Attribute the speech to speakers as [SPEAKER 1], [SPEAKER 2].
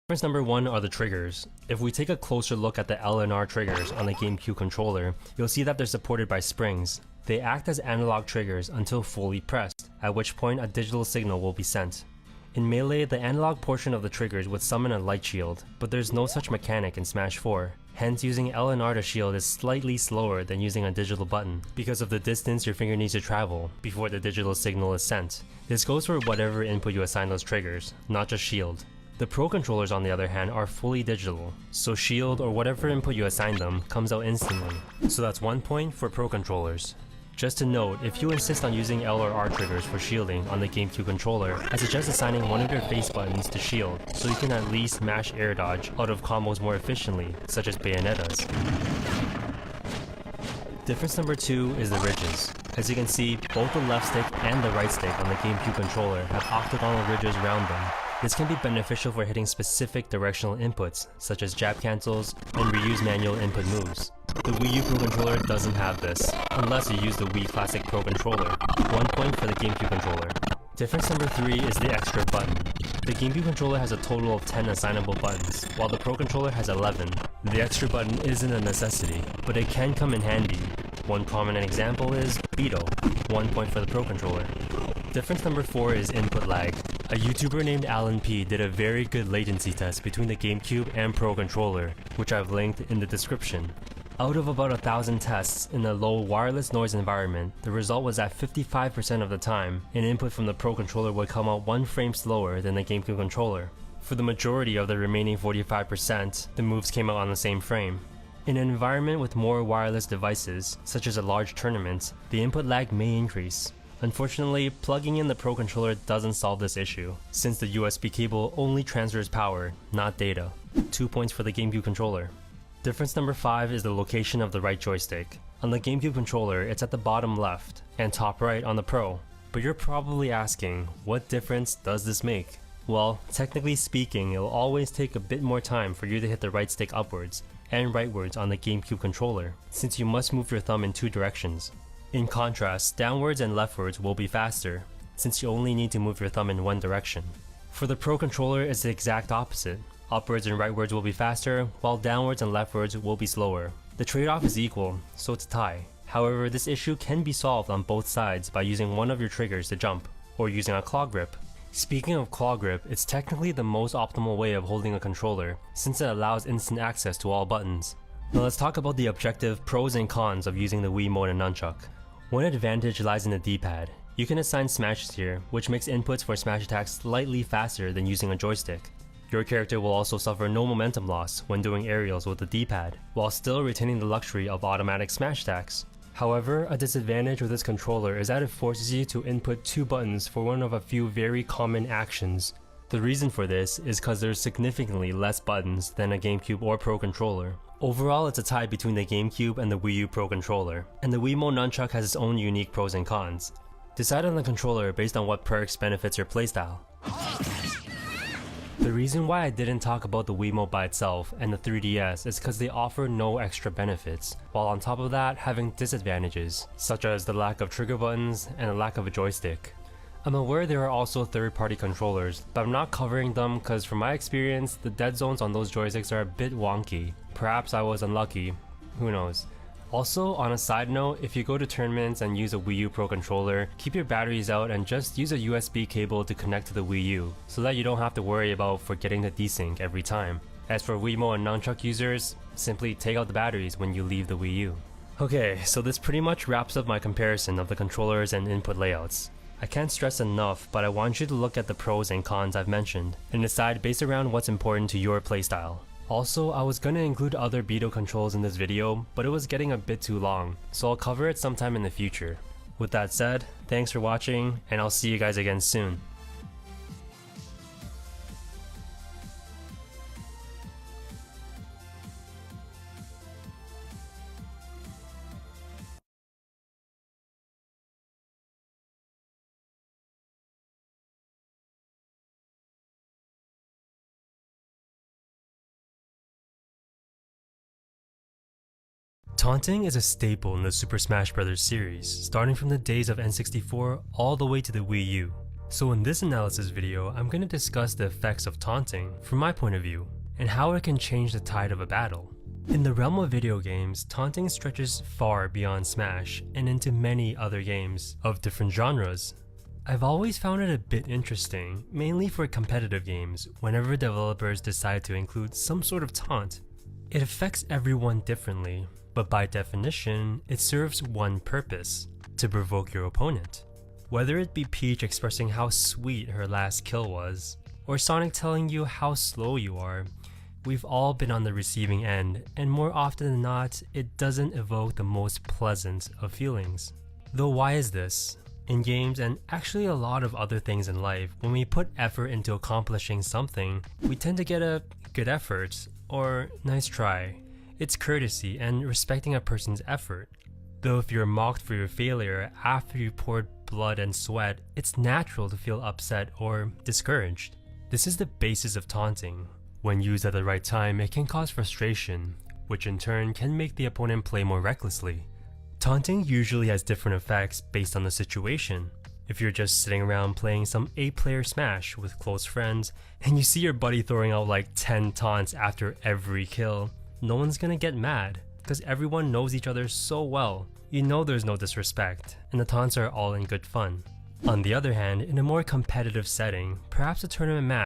[SPEAKER 1] Difference number 1 are the triggers. If we take a closer look at the L and R triggers on the GameCube controller, you'll see that they're supported by springs. They act as analog triggers until fully pressed, at which point a digital signal will be sent. In Melee, the analog portion of the triggers would summon a light shield, but there's no such mechanic in Smash 4. Hence, using L and R to shield is slightly slower than using a digital button, because of the distance your finger needs to travel before the digital signal is sent. This goes for whatever input you assign those triggers, not just shield. The Pro controllers on the other hand are fully digital, so shield or whatever input you assign them comes out instantly. So that's 1 point for Pro controllers. Just to note, if you insist on using L or R triggers for shielding on the GameCube controller, I suggest assigning one of your face buttons to shield, so you can at least mash air dodge out of combos more efficiently, such as Bayonetta's. Difference number 2 is the ridges. As you can see, both the left stick and the right stick on the GameCube controller have octagonal ridges around them. This can be beneficial for hitting specific directional inputs, such as jab cancels and reuse manual input moves. The Wii U Pro controller doesn't have this, unless you use the Wii Classic Pro controller. 1 point for the GameCube controller. Difference number 3 is the extra button. The GameCube controller has a total of 10 assignable buttons, while the Pro controller has 11. The extra button isn't a necessity, but it can come in handy. One prominent example is Beetle, 1 point for the Pro controller. Difference number 4 is input lag. A YouTuber named Alan P did a very good latency test between the GameCube and Pro controller, which I've linked in the description. Out of about 1,000 tests in a low wireless noise environment, the result was that 55% of the time, an input from the Pro controller would come out 1 frame slower than the GameCube controller. For the majority of the remaining 45%, the moves came out on the same frame. In an environment with more wireless devices, such as a large tournament, the input lag may increase. Unfortunately, plugging in the Pro controller doesn't solve this issue, since the USB cable only transfers power, not data. 2 points for the GameCube controller. Difference number 5 is the location of the right joystick. On the GameCube controller, it's at the bottom left, and top right on the Pro. But you're probably asking, what difference does this make? Well, technically speaking, it'll always take a bit more time for you to hit the right stick upwards and rightwards on the GameCube controller, since you must move your thumb in 2 directions. In contrast, downwards and leftwards will be faster, since you only need to move your thumb in 1 direction. For the Pro controller, it's the exact opposite. Upwards and rightwards will be faster, while downwards and leftwards will be slower. The trade-off is equal, so it's a tie. However, this issue can be solved on both sides by using one of your triggers to jump, or using a claw grip. Speaking of claw grip, it's technically the most optimal way of holding a controller, since it allows instant access to all buttons. Now let's talk about the objective pros and cons of using the Wiimote and Nunchuck. One advantage lies in the D-pad. You can assign smashes here, which makes inputs for smash attacks slightly faster than using a joystick. Your character will also suffer no momentum loss when doing aerials with the D-pad, while still retaining the luxury of automatic smash attacks. However, a disadvantage with this controller is that it forces you to input 2 buttons for one of a few very common actions. The reason for this is because there's significantly less buttons than a GameCube or Pro controller. Overall, it's a tie between the GameCube and the Wii U Pro controller, and the Wiimote Nunchuck has its own unique pros and cons. Decide on the controller based on what perks benefits your playstyle. The reason why I didn't talk about the Wiimote by itself and the 3DS is because they offer no extra benefits, while on top of that having disadvantages, such as the lack of trigger buttons and the lack of a joystick. I'm aware there are also third-party controllers, but I'm not covering them because from my experience, the dead zones on those joysticks are a bit wonky. Perhaps I was unlucky, who knows. Also, on a side note, if you go to tournaments and use a Wii U Pro controller, keep your batteries out and just use a USB cable to connect to the Wii U, so that you don't have to worry about forgetting to desync every time. As for Wiimote and Nunchuck users, simply take out the batteries when you leave the Wii U. Okay, so this pretty much wraps up my comparison of the controllers and input layouts. I can't stress enough, but I want you to look at the pros and cons I've mentioned, and decide based around what's important to your playstyle. Also, I was gonna include other Beetle controls in this video, but it was getting a bit too long, so I'll cover it sometime in the future. With that said, thanks for watching, and I'll see you guys again soon. Taunting is a staple in the Super Smash Bros series, starting from the days of N64 all the way to the Wii U. So in this analysis video, I'm going to discuss the effects of taunting from my point of view, and how it can change the tide of a battle. In the realm of video games, taunting stretches far beyond Smash and into many other games of different genres. I've always found it a bit interesting, mainly for competitive games, whenever developers decide to include some sort of taunt. It affects everyone differently, but by definition, it serves one purpose: to provoke your opponent. Whether it be Peach expressing how sweet her last kill was, or Sonic telling you how slow you are, we've all been on the receiving end, and more often than not, it doesn't evoke the most pleasant of feelings. Though why is this? In games, and actually a lot of other things in life, when we put effort into accomplishing something, we tend to get a good effort, or nice try. It's courtesy and respecting a person's effort. Though if you're mocked for your failure after you poured blood and sweat, it's natural to feel upset or discouraged. This is the basis of taunting. When used at the right time, it can cause frustration, which in turn can make the opponent play more recklessly. Taunting usually has different effects based on the situation. If you're just sitting around playing some 8-player Smash with close friends, and you see your buddy throwing out like 10 taunts after every kill, no one's gonna get mad, because everyone knows each other so well. You know there's no disrespect, and the taunts are all in good fun. On the other hand, in a more competitive setting, perhaps a tournament match